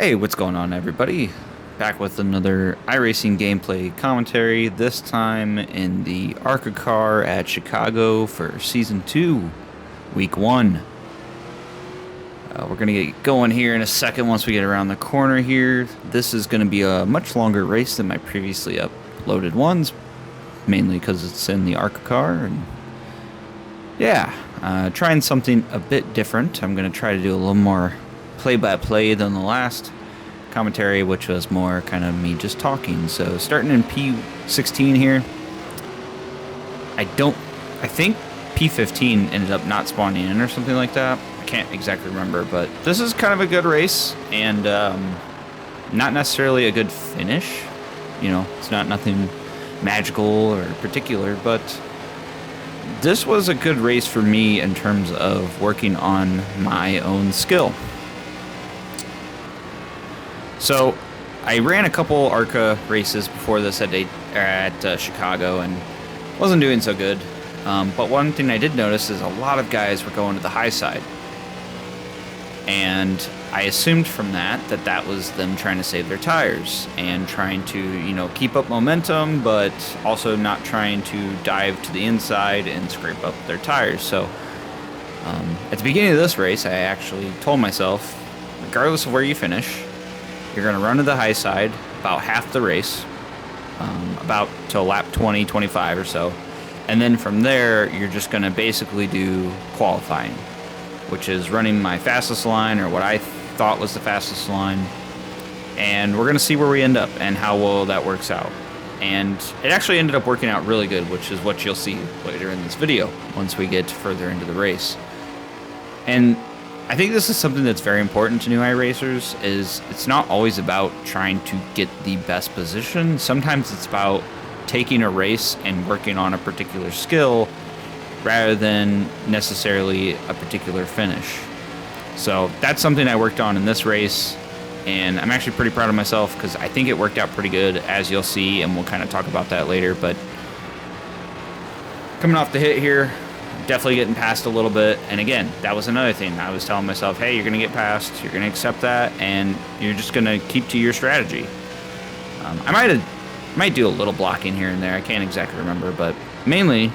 Hey, what's going on, everybody? Back with another iRacing gameplay commentary, this time in the Arca car at Chicago for Season 2, Week 1. We're going to get going here in a second once we get around the corner here. This is going to be a much longer race than my previously uploaded ones, mainly because it's in the Arca car. And yeah, trying something a bit different. I'm going to try to do a little more play-by-play than the last commentary, which was more kind of me just talking. So starting in P16 here, I think P15 ended up not spawning in or something like that. I can't exactly remember, but this is kind of a good race and not necessarily a good finish. You know, it's not nothing magical or particular, but this was a good race for me in terms of working on my own skill. So, I ran a couple Arca races before this at Chicago and wasn't doing so good. But one thing I did notice is a lot of guys were going to the high side. And I assumed from that was them trying to save their tires and trying to, you know, keep up momentum, but also not trying to dive to the inside and scrape up their tires. So, at the beginning of this race, I actually told myself, regardless of where you finish, you're going to run to the high side about half the race, about to lap 20, 25 or so. And then from there, you're just going to basically do qualifying, which is running my fastest line, or what I thought was the fastest line. And we're going to see where we end up and how well that works out. And it actually ended up working out really good, which is what you'll see later in this video once we get further into the race. And I think this is something that's very important to new iRacers, is it's not always about trying to get the best position. Sometimes it's about taking a race and working on a particular skill rather than necessarily a particular finish. So that's something I worked on in this race, and I'm actually pretty proud of myself because I think it worked out pretty good, as you'll see, and we'll kind of talk about that later. But coming off the hit here, definitely getting past a little bit. And again, that was another thing. I was telling myself, hey, you're going to get past, you're going to accept that, and you're just going to keep to your strategy. I might do a little blocking here and there. I can't exactly remember, but mainly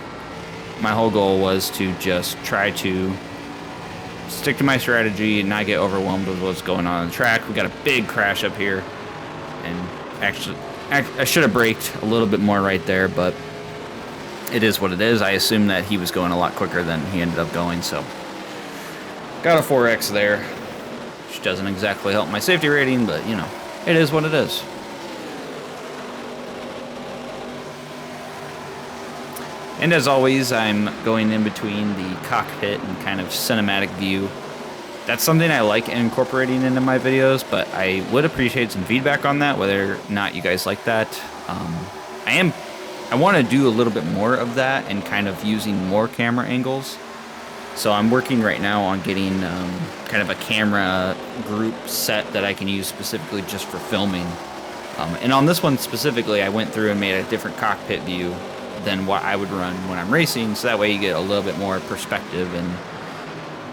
my whole goal was to just try to stick to my strategy and not get overwhelmed with what's going on the track. We got a big crash up here, and actually I should have braked a little bit more right there, but it is what it is. I assumed that he was going a lot quicker than he ended up going, so got a 4X there, which doesn't exactly help my safety rating, but you know, it is what it is. And as always, I'm going in between the cockpit and kind of cinematic view. That's something I like incorporating into my videos, but I would appreciate some feedback on that, whether or not you guys like that. I want to do a little bit more of that and kind of using more camera angles. So I'm working right now on getting kind of a camera group set that I can use specifically just for filming. And on this one specifically, I went through and made a different cockpit view than what I would run when I'm racing, so that way you get a little bit more perspective. And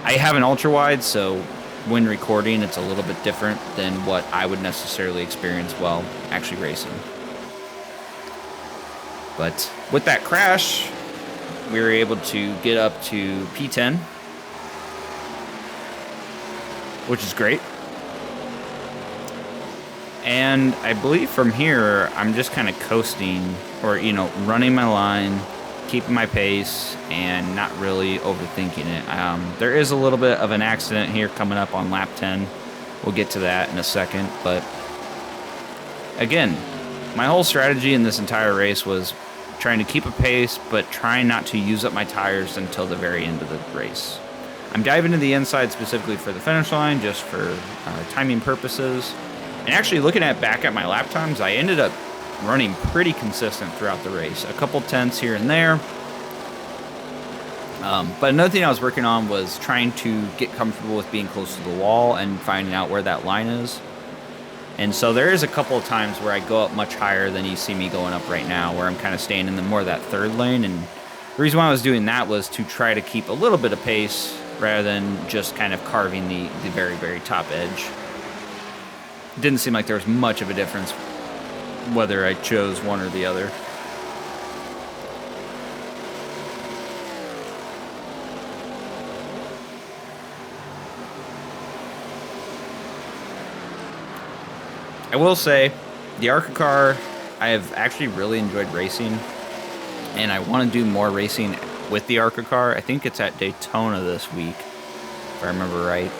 I have an ultra wide, so when recording it's a little bit different than what I would necessarily experience while actually racing. But with that crash, we were able to get up to P10, which is great. And I believe from here, I'm just kind of coasting, or, you know, running my line, keeping my pace, and not really overthinking it. There is a little bit of an accident here coming up on lap 10. We'll get to that in a second. But again, my whole strategy in this entire race was trying to keep a pace, but trying not to use up my tires until the very end of the race. I'm diving to the inside specifically for the finish line, just for timing purposes. And actually looking back at my lap times, I ended up running pretty consistent throughout the race. A couple tenths here and there. But another thing I was working on was trying to get comfortable with being close to the wall and finding out where that line is. And so there is a couple of times where I go up much higher than you see me going up right now, where I'm kind of staying in the more of that third lane. And the reason why I was doing that was to try to keep a little bit of pace rather than just kind of carving the very, very top edge. didn't seem like there was much of a difference whether I chose one or the other. I will say, the Arca car, I have actually really enjoyed racing, and I want to do more racing with the Arca car. I think it's at Daytona this week, if I remember right.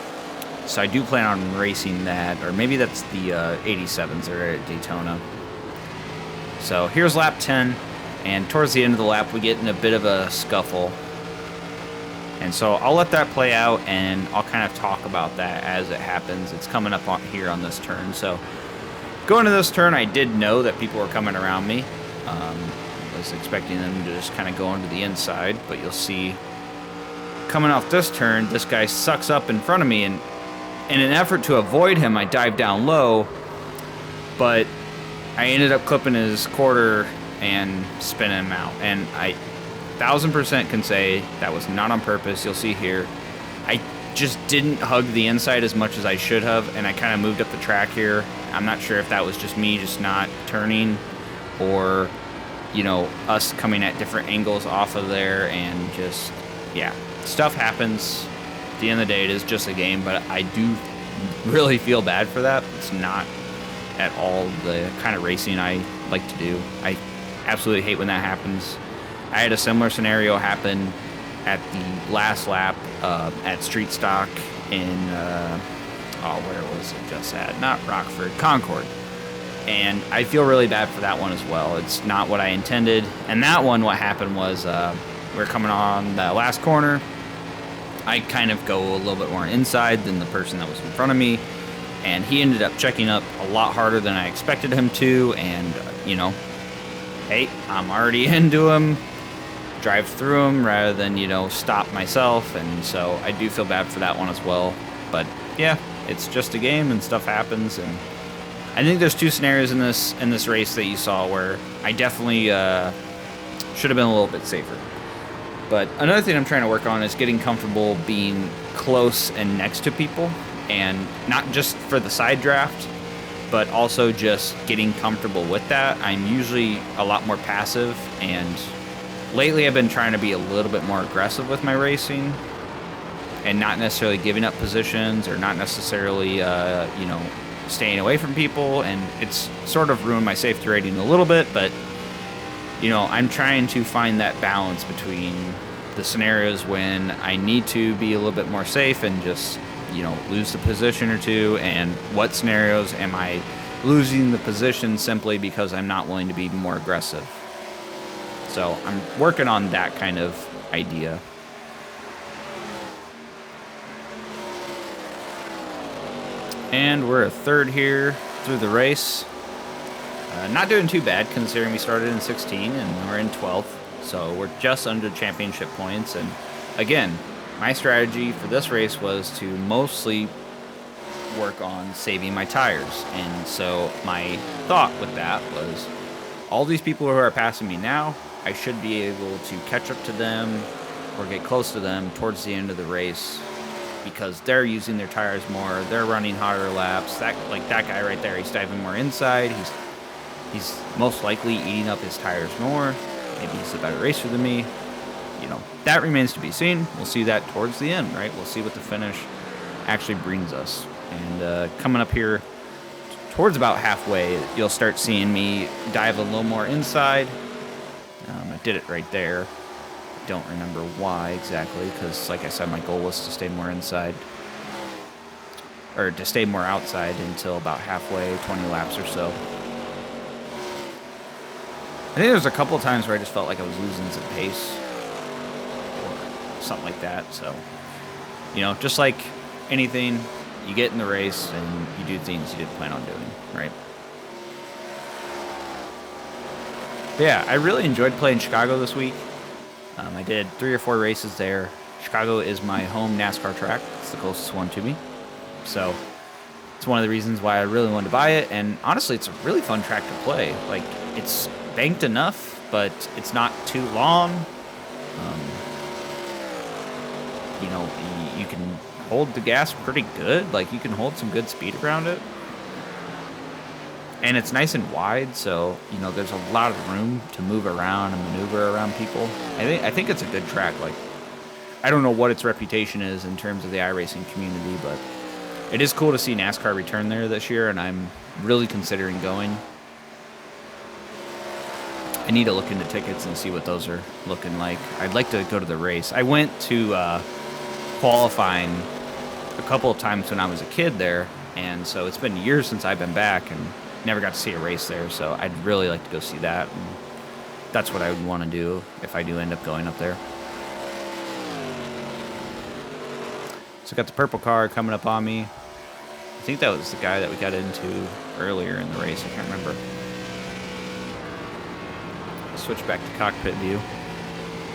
So I do plan on racing that, or maybe that's the 87s that are at Daytona. So here's lap 10, and towards the end of the lap, we get in a bit of a scuffle. And so I'll let that play out, and I'll kind of talk about that as it happens. It's coming up on here on this turn, so... Going to this turn, I did know that people were coming around me. Was expecting them to just kind of go into the inside, but you'll see coming off this turn, this guy sucks up in front of me, and in an effort to avoid him, I dive down low, but I ended up clipping his quarter and spinning him out. And I 1000% can say that was not on purpose. You'll see here, I just didn't hug the inside as much as I should have, and I kind of moved up the track here. I'm not sure if that was just me just not turning, or, you know, us coming at different angles off of there, and just, yeah, stuff happens. At the end of the day, it is just a game, but I do really feel bad for that. It's not at all the kind of racing I like to do. I absolutely hate when that happens. I had a similar scenario happen at the last lap at Street Stock in, where was it just at? Not Rockford, Concord. And I feel really bad for that one as well. It's not what I intended. And that one, what happened was we were coming on the last corner. I kind of go a little bit more inside than the person that was in front of me. And he ended up checking up a lot harder than I expected him to. And, you know, hey, I'm already into him. Drive through him rather than, you know, stop myself. And so I do feel bad for that one as well. But, yeah, it's just a game and stuff happens. And I think there's two scenarios in this race that you saw where I definitely should have been a little bit safer. But another thing I'm trying to work on is getting comfortable being close and next to people, and not just for the side draft, but also just getting comfortable with that. I'm usually a lot more passive, and lately I've been trying to be a little bit more aggressive with my racing and not necessarily giving up positions, or not necessarily, you know, staying away from people. And it's sort of ruined my safety rating a little bit, but, you know, I'm trying to find that balance between the scenarios when I need to be a little bit more safe and just, you know, lose the position or two, and what scenarios am I losing the position simply because I'm not willing to be more aggressive. So I'm working on that kind of idea. And we're a third here through the race. Not doing too bad considering we started in 16 and we're in 12th. So we're just under championship points. And again, my strategy for this race was to mostly work on saving my tires. And so my thought with that was, all these people who are passing me now, I should be able to catch up to them or get close to them towards the end of the race, because they're using their tires more, they're running harder laps. That guy right there, he's diving more inside. He's most likely eating up his tires more. Maybe he's a better racer than me. You know, that remains to be seen. We'll see that towards the end, right? We'll see what the finish actually brings us. And coming up here towards about halfway, you'll start seeing me dive a little more inside. I did it right there. Don't remember why exactly, because like I said, my goal was to stay more inside, or to stay more outside until about halfway, 20 laps or so. I think there was a couple of times where I just felt like I was losing some pace or something like that. So, you know, just like anything, you get in the race and you do things you didn't plan on doing, right? But yeah, I really enjoyed playing Chicago this week. I did 3 or 4 races there. Chicago is my home NASCAR track. It's the closest one to me. So it's one of the reasons why I really wanted to buy it. And honestly, it's a really fun track to play. Like, it's banked enough, but it's not too long. You know, you can hold the gas pretty good. Like, you can hold some good speed around it. And it's nice and wide, so, you know, there's a lot of room to move around and maneuver around people. I think it's a good track. Like, I don't know what its reputation is in terms of the iRacing community, but it is cool to see NASCAR return there this year, and I'm really considering going. I need to look into tickets and see what those are looking like. I'd like to go to the race. I went to qualifying a couple of times when I was a kid there, and so it's been years since I've been back and never got to see a race there, so I'd really like to go see that. And that's what I would want to do if I do end up going up there. So got the purple car coming up on me. I think that was the guy that we got into earlier in the race. I can't remember. Switch back to cockpit view.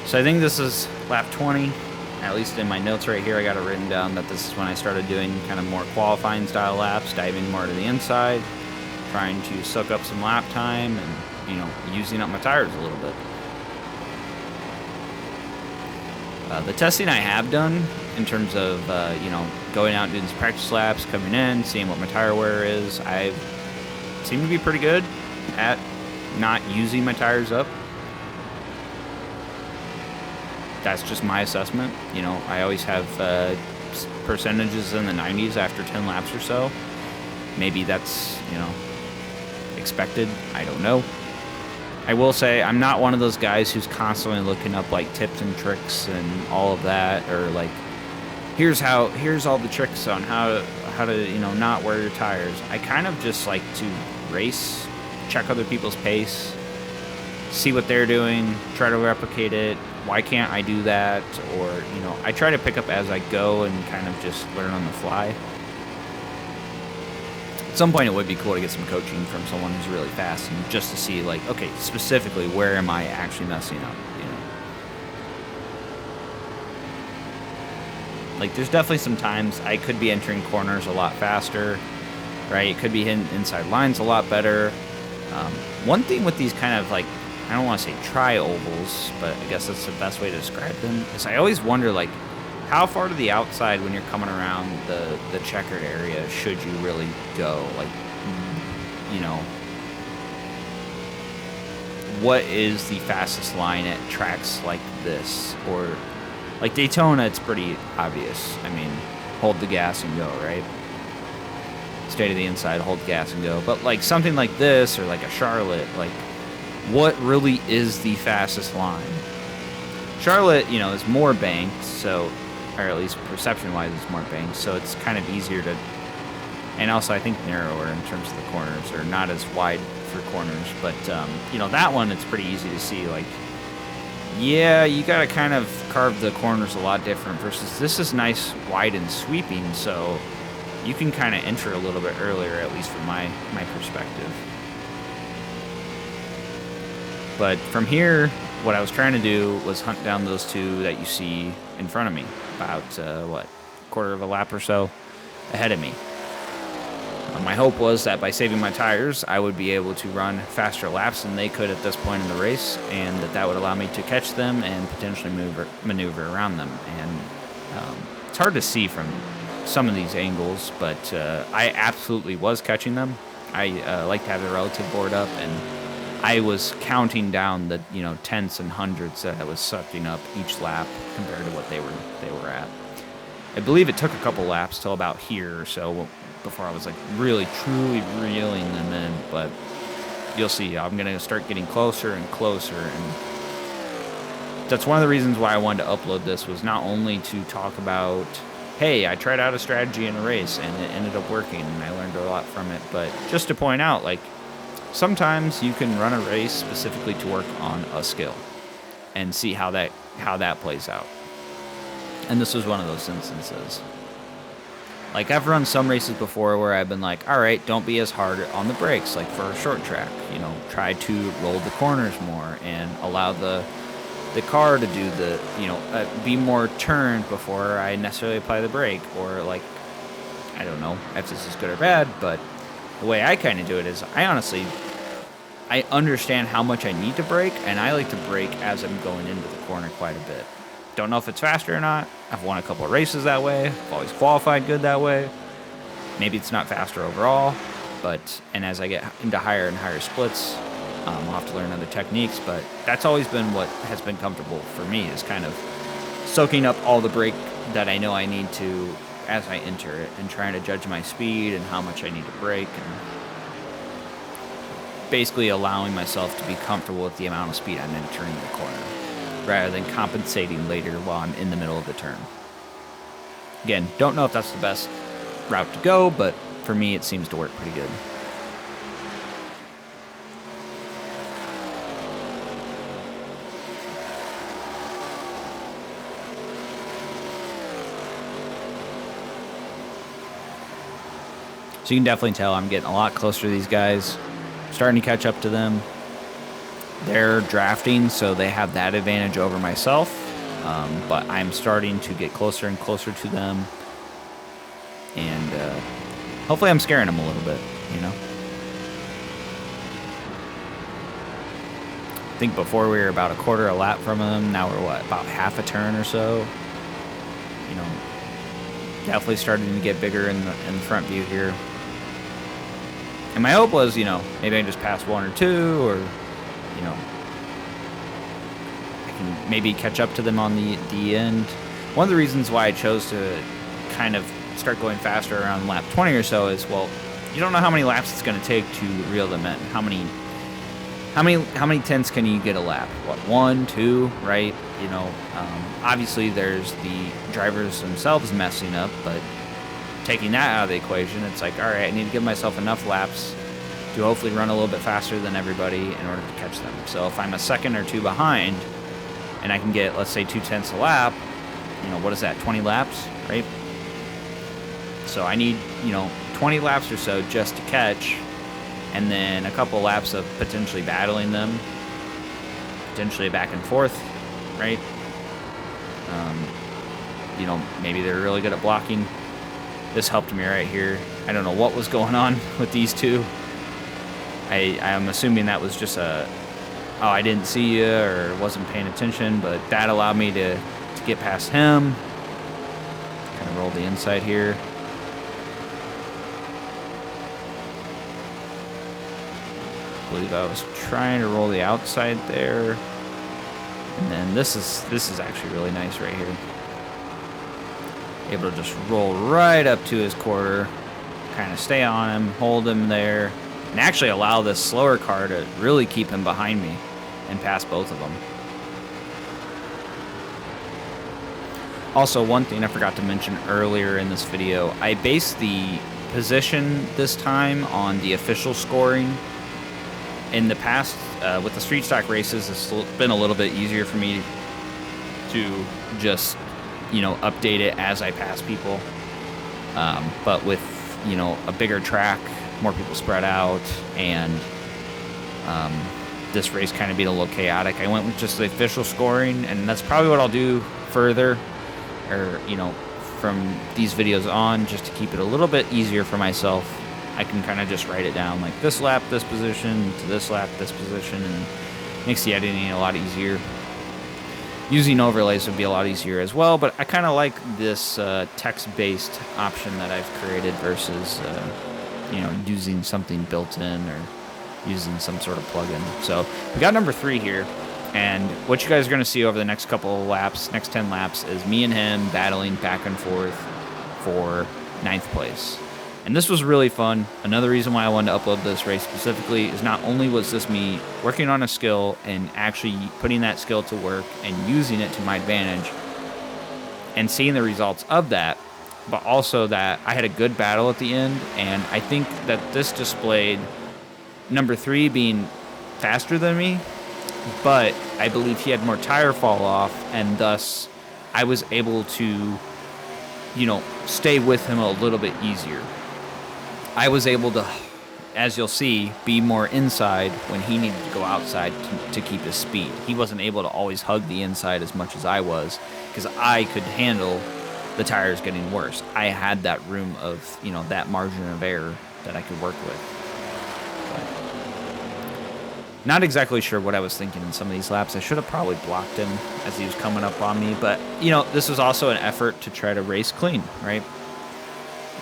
So I think this is lap 20. At least in my notes right here, I got it written down that this is when I started doing kind of more qualifying style laps, diving more to the inside, trying to soak up some lap time and, you know, using up my tires a little bit. The testing I have done in terms of, you know, going out and doing some practice laps, coming in, seeing what my tire wear is, I seem to be pretty good at not using my tires up. That's just my assessment. You know, I always have percentages in the 90s after 10 laps or so. Maybe that's, you know, expected. I don't know. I will say I'm not one of those guys who's constantly looking up like tips and tricks and all of that, or like here's all the tricks on how to you know, not wear your tires. I kind of just like to race, check other people's pace, see what they're doing, try to replicate it. Why can't I do that? Or, you know, I try to pick up as I go and kind of just learn on the fly. At some point it would be cool to get some coaching from someone who's really fast and just to see, like, okay, specifically where am I actually messing up, you know? Like, there's definitely some times I could be entering corners a lot faster, right? It could be hitting inside lines a lot better. One thing with these kind of, like, I don't want to say tri-ovals, but I guess that's the best way to describe them, is I always wonder, like, how far to the outside when you're coming around the checkered area should you really go? Like, you know, what is the fastest line at tracks like this? Or, like Daytona, it's pretty obvious. I mean, hold the gas and go, right? Stay to the inside, hold the gas and go. But, like, something like this, or like a Charlotte, like, what really is the fastest line? Charlotte, you know, is more banked, so, or at least perception-wise, it's more banked, so it's kind of easier to, and also I think narrower in terms of the corners, or not as wide for corners, but, you know, that one, it's pretty easy to see, like, yeah, you gotta kind of carve the corners a lot different, versus this is nice, wide, and sweeping, so you can kind of enter a little bit earlier, at least from my perspective. But from here, what I was trying to do was hunt down those two that you see in front of me, about, quarter of a lap or so ahead of me. My hope was that by saving my tires, I would be able to run faster laps than they could at this point in the race, and that would allow me to catch them and potentially maneuver around them. And it's hard to see from some of these angles, but I absolutely was catching them. I like to have the relative board up, and I was counting down the, you know, tenths and hundreds that I was sucking up each lap compared to what they were at. I believe it took a couple laps till about here or so before I was like really truly reeling them in, but you'll see I'm gonna start getting closer and closer, and that's one of the reasons why I wanted to upload this, was not only to talk about, hey, I tried out a strategy in a race and it ended up working and I learned a lot from it, but just to point out, like, sometimes you can run a race specifically to work on a skill and see how that plays out. And this was one of those instances. Like, I've run some races before where I've been like, all right, don't be as hard on the brakes, like for a short track. You know, try to roll the corners more and allow the car to do the, you know, be more turned before I necessarily apply the brake. Or, like, I don't know if this is good or bad, but the way I kind of do it is I understand how much I need to brake, and I like to brake as I'm going into the corner quite a bit. Don't know if it's faster or not. I've won a couple of races that way. I've always qualified good that way. Maybe it's not faster overall. And as I get into higher and higher splits, I'll have to learn other techniques. But that's always been what has been comfortable for me, is kind of soaking up all the brake that I know I need to as I enter it, and trying to judge my speed and how much I need to brake, and basically allowing myself to be comfortable with the amount of speed I'm entering the corner, rather than compensating later while I'm in the middle of the turn. Again, don't know if that's the best route to go, but for me it seems to work pretty good. So you can definitely tell I'm getting a lot closer to these guys, starting to catch up to them. They're drafting, so they have that advantage over myself, but I'm starting to get closer and closer to them, and hopefully I'm scaring them a little bit, you know. I think before we were about a quarter a lap from them. Now we're about half a turn or so. You know, definitely starting to get bigger in the front view here. And my hope was, you know, maybe I can just pass one or two, or, you know, I can maybe catch up to them on the end. One of the reasons why I chose to kind of start going faster around lap 20 or so is, well, you don't know how many laps it's going to take to reel them in. How many tenths can you get a lap? What, 1, 2, right? You know, obviously there's the drivers themselves messing up, but taking that out of the equation, it's like, all right, I need to give myself enough laps to hopefully run a little bit faster than everybody in order to catch them. So if I'm a second or two behind and I can get, let's say, 2/10 a lap, you know, what is that, 20 laps, right? So I need, you know, 20 laps or so just to catch, and then a couple laps of potentially battling them, potentially back and forth, right? You know, maybe they're really good at blocking. This helped me right here. I don't know what was going on with these two. I'm assuming that was just oh, I didn't see you, or wasn't paying attention, but that allowed me to get past him. Kind of roll the inside here. I believe I was trying to roll the outside there. And then this is actually really nice right here. Able to just roll right up to his quarter, kind of stay on him, hold him there, and actually allow this slower car to really keep him behind me and pass both of them. Also, one thing I forgot to mention earlier in this video, I based the position this time on the official scoring. In the past, with the street stock races, it's been a little bit easier for me to just, you know, update it as I pass people. But with, you know, a bigger track, more people spread out, and this race kind of being a little chaotic, I went with just the official scoring, and that's probably what I'll do further, or, you know, from these videos on, just to keep it a little bit easier for myself. I can kind of just write it down, like this lap, this position, to this lap, this position, and makes the editing a lot easier. Using overlays would be a lot easier as well, but I kind of like this text-based option that I've created versus, you know, using something built in or using some sort of plugin. So we got number 3 here, and what you guys are going to see over the next couple of laps, next 10 laps, is me and him battling back and forth for 9th place. And this was really fun. Another reason why I wanted to upload this race specifically is not only was this me working on a skill and actually putting that skill to work and using it to my advantage and seeing the results of that, but also that I had a good battle at the end. And I think that this displayed number 3 being faster than me, but I believe he had more tire fall off, and thus I was able to, you know, stay with him a little bit easier. I was able to, as you'll see, be more inside when he needed to go outside to keep his speed. He wasn't able to always hug the inside as much as I was, because I could handle the tires getting worse. I had that room of, you know, that margin of error that I could work with. But not exactly sure what I was thinking in some of these laps. I should have probably blocked him as he was coming up on me, but, you know, this was also an effort to try to race clean, right?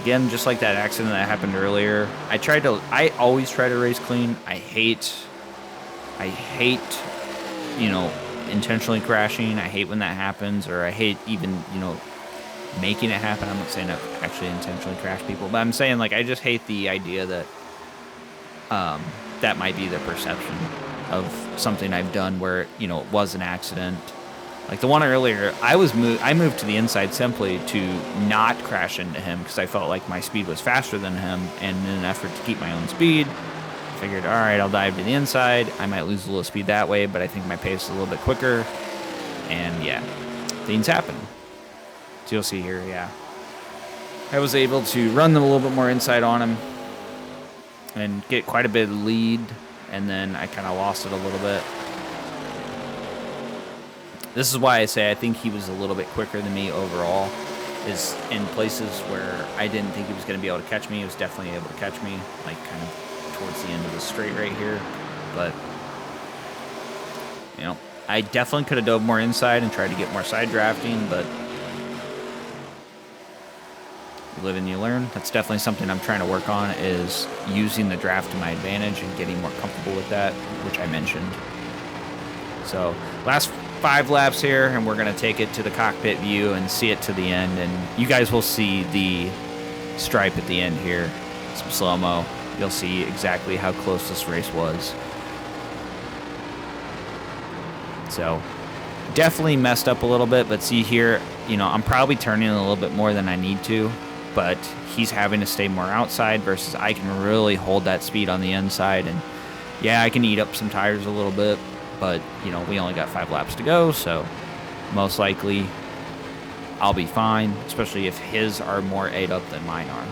Again, just like that accident that happened earlier, I always try to race clean. I hate, you know, intentionally crashing. I hate when that happens, or I hate even, you know, making it happen. I'm not saying I've actually intentionally crashed people, but I'm saying, like, I just hate the idea that that might be the perception of something I've done where, you know, it was an accident. Like the one earlier, I moved to the inside simply to not crash into him because I felt like my speed was faster than him, and in an effort to keep my own speed, I figured, all right, I'll dive to the inside. I might lose a little speed that way, but I think my pace is a little bit quicker. And yeah, things happen. So you'll see here, yeah. I was able to run them a little bit more inside on him and get quite a bit of lead, and then I kind of lost it a little bit. This is why I say I think he was a little bit quicker than me overall, is in places where I didn't think he was going to be able to catch me. He was definitely able to catch me, like kind of towards the end of the straight right here. But, you know, I definitely could have dove more inside and tried to get more side drafting, but you live and you learn. That's definitely something I'm trying to work on, is using the draft to my advantage and getting more comfortable with that, which I mentioned. So, last 5 laps here, and we're going to take it to the cockpit view and see it to the end, and you guys will see the stripe at the end here, some slow-mo. You'll see exactly how close this race was. So definitely messed up a little bit, but see here, you know, I'm probably turning a little bit more than I need to, but he's having to stay more outside versus I can really hold that speed on the inside. And yeah, I can eat up some tires a little bit, but, you know, we only got 5 laps to go, so most likely I'll be fine, especially if his are more ate up than mine are.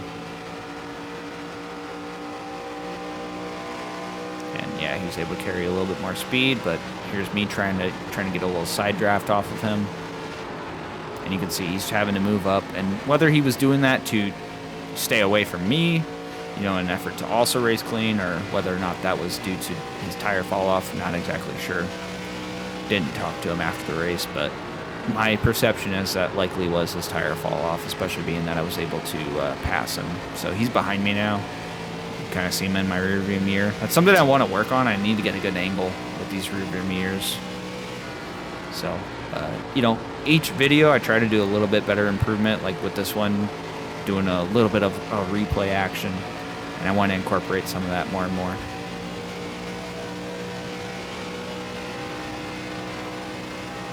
And yeah, he's able to carry a little bit more speed, but here's me trying to get a little side draft off of him. And you can see he's having to move up, and whether he was doing that to stay away from me, you know, in an effort to also race clean, or whether or not that was due to his tire fall off, not exactly sure. Didn't talk to him after the race, but my perception is that likely was his tire fall off, especially being that I was able to pass him. So he's behind me now. You kind of see him in my rearview mirror. That's something I want to work on. I need to get a good angle with these rearview mirrors. So, you know, each video I try to do a little bit better improvement, like with this one, doing a little bit of a replay action. And I want to incorporate some of that more and more.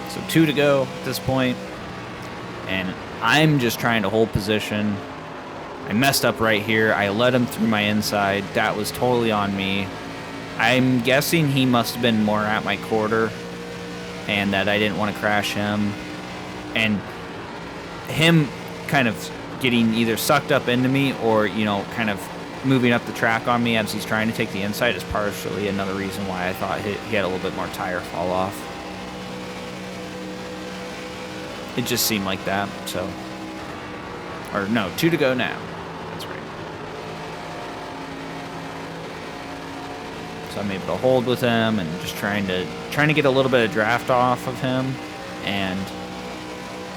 So 2 to go at this point, and I'm just trying to hold position. I messed up right here. I let him through my inside. That was totally on me. I'm guessing he must have been more at my quarter, and that I didn't want to crash him. And him kind of getting either sucked up into me or, you know, kind of moving up the track on me as he's trying to take the inside is partially another reason why I thought he had a little bit more tire fall off. It just seemed like that, so. Or no, 2 to go now. That's right. So I'm able to hold with him and just trying to get a little bit of draft off of him, and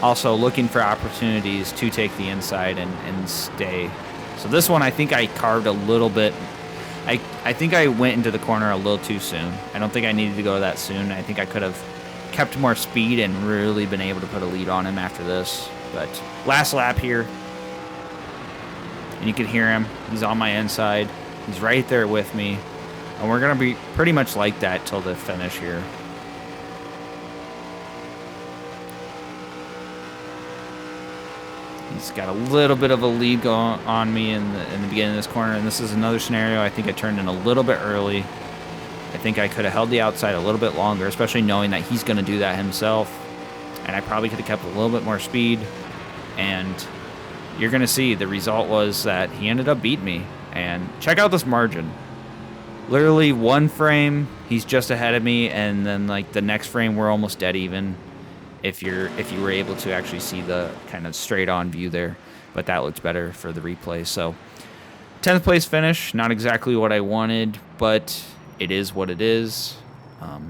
also looking for opportunities to take the inside and stay. So this one, I think I carved a little bit. I think I went into the corner a little too soon. I don't think I needed to go that soon. I think I could have kept more speed and really been able to put a lead on him after this. But last lap here, and you can hear him. He's on my inside. He's right there with me. And we're going to be pretty much like that till the finish here. He's got a little bit of a lead going on me in the beginning of this corner, and this is another scenario. I think I turned in a little bit early. I think I could have held the outside a little bit longer, especially knowing that he's going to do that himself. And I probably could have kept a little bit more speed. And you're going to see the result was that he ended up beating me. And check out this margin. Literally 1 frame, he's just ahead of me, and then like the next frame, we're almost dead even. If you were able to actually see the kind of straight on view there, but that looks better for the replay. So 10th place finish, not exactly what I wanted, but it is what it is.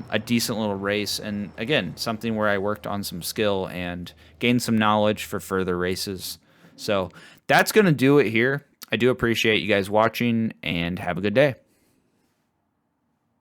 A decent little race, and again, something where I worked on some skill and gained some knowledge for further races. So that's going to do it here. I do appreciate you guys watching, and have a good day.